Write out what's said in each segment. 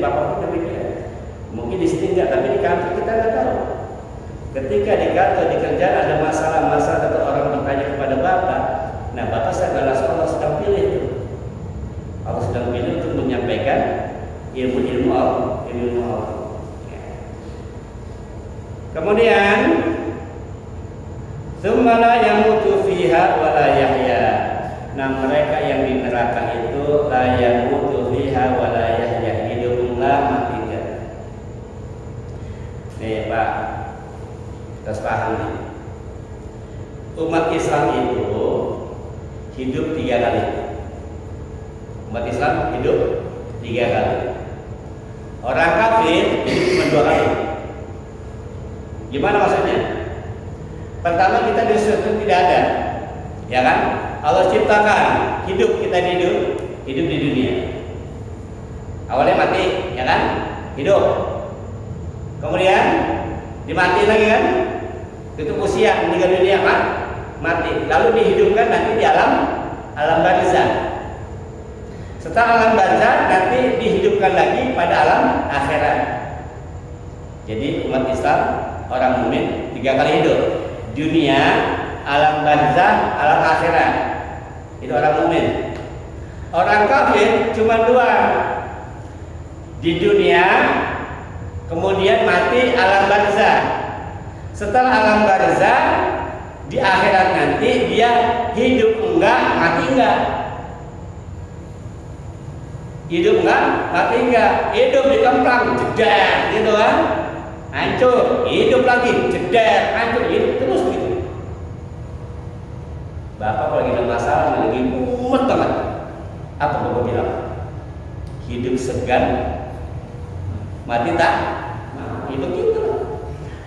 bapak pun demikian. Mungkin di sini enggak, tapi di kantor kita nggak tahu. Ketika di kantor, di kerjaan ada masalah-masalah atau orang bertanya kepada bapak, nah bapak sadar Allah sedang pilih itu. Allah sedang pilih untuk menyampaikan ilmu-ilmu Allah. Ya. Kemudian, tsumma la yamutu fiha wa la yahya. Nah, mereka yang di neraka itu la yamutu fiha wa la yahya, hidup lama tidak. Nih Pak, kita paham nih. Umat Islam itu hidup 3 kali. Umat Islam hidup 3 kali. Orang kafir hidup cuma 2 kali. Gimana maksudnya? Pertama, kita di surga tidak ada, ya kan? Allah ciptakan hidup, kita hidup di dunia. Awalnya mati, ya kan? Hidup. Kemudian dimati lagi kan? Itu usia meninggal dunia kan? Mati. Lalu dihidupkan nanti di alam barzah. Setelah alam barzah nanti dihidupkan lagi pada alam akhirat. Jadi umat Islam, orang mukmin 3 kali hidup. Dunia, alam barzah, alam akhirat. Itu orang mukmin. Orang kafir cuma 2. Di dunia, kemudian mati alam barzah. Setelah alam barzah, di akhirat nanti dia hidup enggak, mati enggak. Hidup enggak, mati enggak. Hidup di kemplang, jedar gitu kan. Hancur, hidup lagi, jedar, hancur, hidup terus gitu. Bapak kalau lagi ada masalah, lagi mumet banget. Apa Bapak bilang? Hidup segan, mati tak? Nah, itu gitu.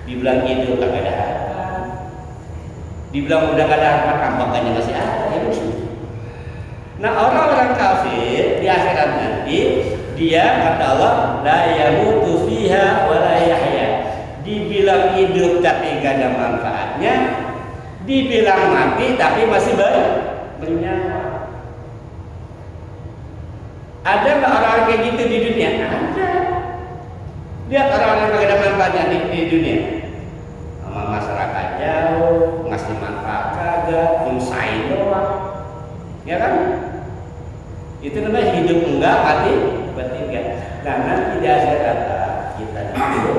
Dibilang hidup tak ada harapan. Dibilang udah gak ada harapan, kampangannya masih ada. Ya begitu. Nah, orang-orang kafir di akhirat nanti, dia kata Allah, la yamutu fiha wa la yahya. Dibilang hidup tapi gak ada manfaatnya, dibilang mati tapi masih bernyawa. Ada nggak orang kayak gitu di dunia? Ada. Lihat orang-orang yang gak ada manfaatnya di dunia. Sama masyarakat jauh, ngasih manfaat kagak, nyusahin doang. Ya kan? Itu namanya hidup enggak, mati bertiga. Karena tidak ada kata kita itu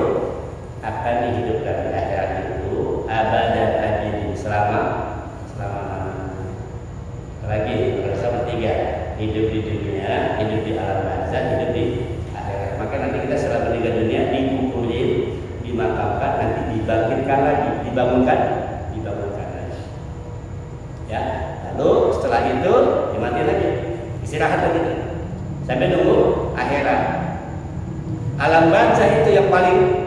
akan dihidupkan di akhirat itu abadan abidin selama lagi bersama 3, hidup di dunia, hidup di alam barzah, hidup di akhirat. Maka nanti kita setelah meninggal dunia dikumpulin, dimakamkan, nanti dibangkitkan lagi, dibangunkan lagi. Ya, lalu setelah itu dimati lagi, istirahat lagi sampai nunggu akhirat. Alam barzah itu yang paling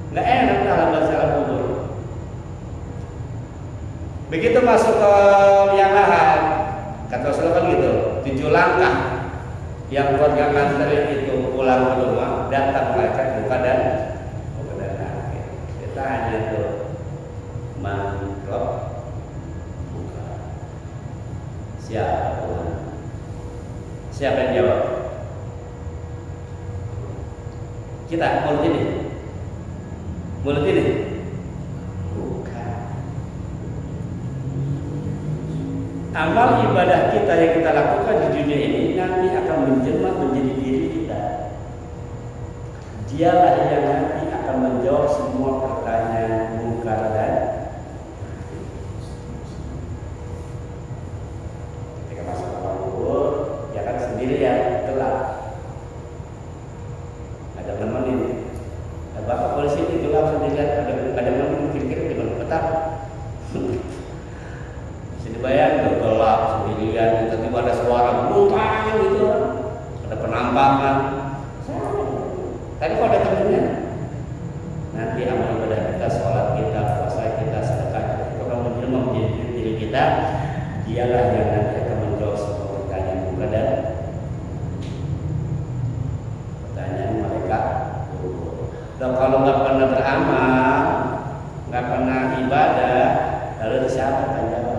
nggak enak, alam barzah, alam kubur. Begitu masuk ke yang lahat, kata Rasulullah kan gitu, 7 langkah yang keluarga kantor itu pulang ke rumah, datang malaikat buka dan akhir. Kita hanya tuh mangkok buka. Siapa Tuhan? Siapa yang jawab? Kita mulut ini. Bukan. Amal ibadah kita yang kita lakukan di dunia ini nanti akan menjelma menjadi diri kita. Dialah yang nanti akan menjawab semua pertanyaan mungkar dan ketika masuk alam kubur, ya kan sendirian, gelap. Ada nemenin. Bapak polisi itu gelap sendirian, ada nemenin kira-kira di mana petang. Bayang gelap sendirian, tiba-tiba ada suara buntang gitu, ada penampakan. Tapi kalau ada temennya, nanti amal ibadah kita, sholat kita, puasa kita, sedekah kita, itu akan menjadi diri kita. Dialah yang nanti akan menjawab semua pertanyaan bukan dan pertanyaan mereka. Dan kalau nggak pernah beramal, nggak pernah ibadah, lalu siapa akan jawab?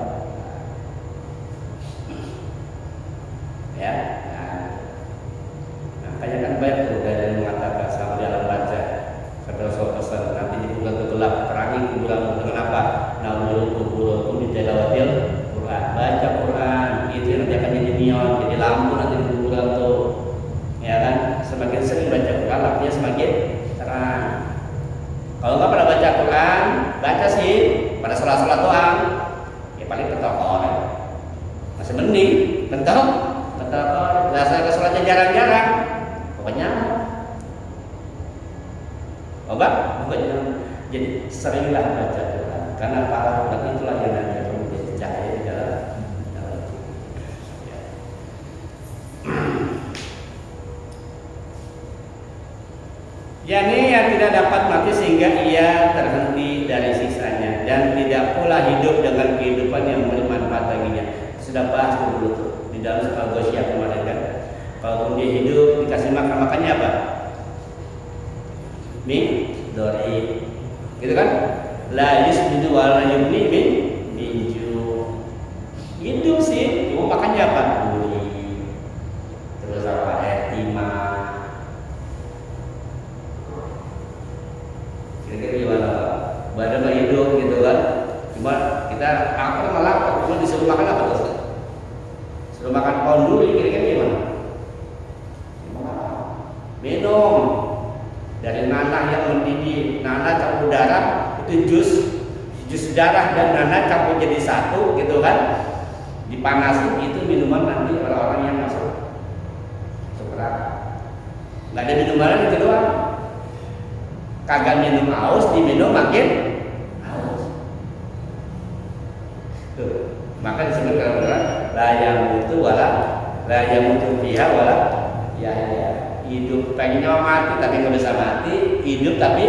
Ya, nah, makanya kan baik tuh sholat doang, ya paling petokon. Masih mending petokon. Biasa sholatnya jarang-jarang, pokoknya. Pokoknya. Jadi seringlah baca Quran, karena para ulama itulah yang nanti akan menjadi cahaya di dalam ya. Yani yang tidak dapat mati sehingga ia terhenti dari sisanya, dan tidak pula hidup dengan kehidupan yang bermanfaat baginya. Sudah bahas dulu tuh di dalam surah Ghasyiyah kemarin kan. Kalau dia hidup dikasih makannya apa? Mie, dori, gitu kan? La yusbidu wa la yumni min ju. Hidup sih, cuma makannya apa? Duri. Terus apa? Timah. Kira-kira gimana Pak? Badan mah hidup gitu kan? Cuma kita apa malah cuma disuruh makan apa terus? Suruh makan pohon duri, kira-kira gimana? Minum dari nanah yang mendidih, nanah campur darah itu jus darah dan nanah campur jadi satu gitu kan, dipanasin, itu minuman nanti orang-orang yang masuk neraka. Nggak ada minuman itu doang, kagak minum haus, diminum makin haus. Tuh, maka disebut kalau la yamutu wala la yamutu fiha wala ya. Hidup pengennya mati tapi nggak bisa mati, hidup tapi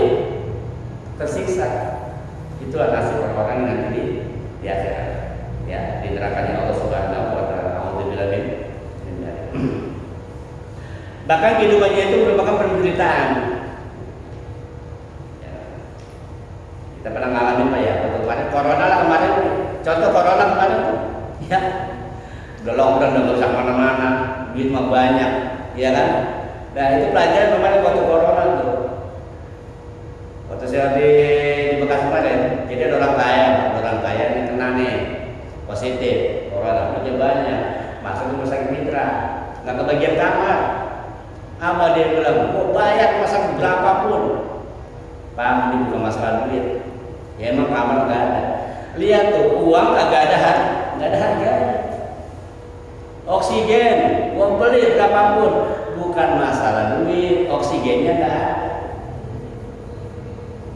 tersiksa. Itulah nasib orang-orang yang nanti di akhirat, ya, di nerakanya Allah Subhanahu wa taala. Alhamdulillah. Bahkan kehidupannya itu merupakan penderitaan. Ya. Kita pernah ngalamin Pak ya, kemarin corona lah kemarin. Contoh corona kemarin, ya, udah lockdown, udah nggak bisa kemana-mana, duit mah banyak, ya kan? Nah itu pelajaran kemarin waktu corona tuh. Waktu saya di Bekasi kemarin, jadi ada orang kaya yang kena nih positif corona, duitnya banyak, masuk rumah sakit mitra, nggak kebagian kamar. Apa dia bilang? Mau bayar masa berapapun. Pak, ini bukan masalah duit. Ya emang kamar nggak ada. Lihat tuh, uang nggak ada harganya. Oksigen, uang beli berapapun. Bukan masalah duit, oksigennya nggak ada.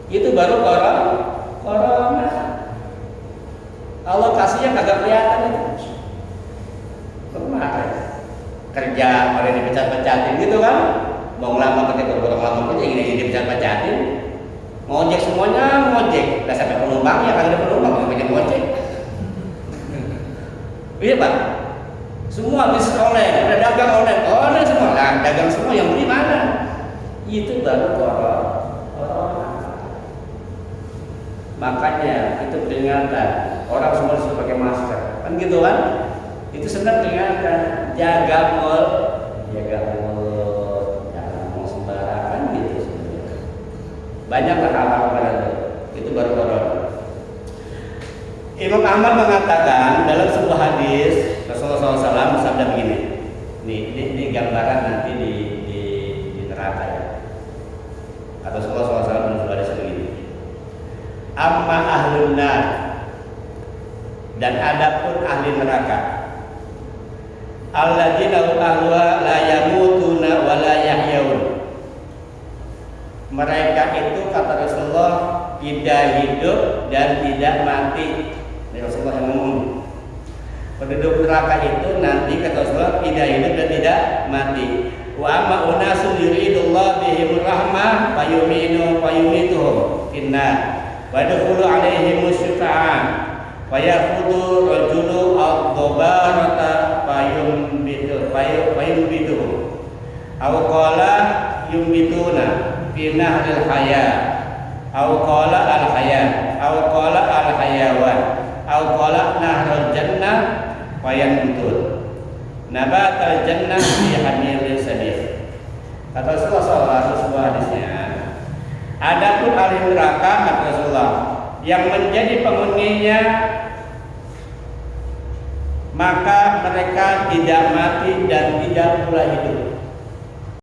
Itu baru corona. Alokasinya kagak kelihatan itu. Kemarin kerja pada dipecat-pecatin gitu kan, mau ngelamar ketika orang lama kerja ini dipecat-pecatin, ngojek semuanya ngojek, nggak sampai penumpang ya, kan ada penumpang banyak ngojek. Iya Pak. Semua bisnis online, ada dagang online semua, nah, dagang semua yang beli mana? Itu baru corona. Makanya itu peringatan, orang semua disuruh pakai masker, kan gitu kan? Itu sebenarnya peringatan, jaga mulut, jangan ngomong sembarangan gitu sebenarnya. Banyaklah hal-hal itu baru corona. Imam Ahmad mengatakan dalam sebuah hadis Rasulullah SAW bersabda begini. Ini gambaran nanti di neraka ya. Atau Rasulullah SAW bersabda begini. Amma ahlun nar, dan adapun ahli neraka, alladzina ahluha la yamutuna wa la yahyaun. Mereka itu kata Rasulullah tidak hidup dan tidak mati. Ini Rasulullah yang ngomong. Penduduk neraka itu nanti kata Rasulullah tidak hidup dan tidak mati. Wa amma unasun yuridullah bihim rahmah fayumituhum finnar wa yadkhulu alaihim syufa'an wa yakhudhu rajulu ad-dabarata fayumbituhum aw qala yumbituna fi nahril haya aw qala al-haya aw qala al-hayawan aw qala nahrul jannah fayantut nabatal jannah fi hamil sabil. Kata Rasulullah SAW sebuah hadisnya, adapun ahli neraka kata Rasulullah yang menjadi penghuninya maka mereka tidak mati dan tidak pula hidup.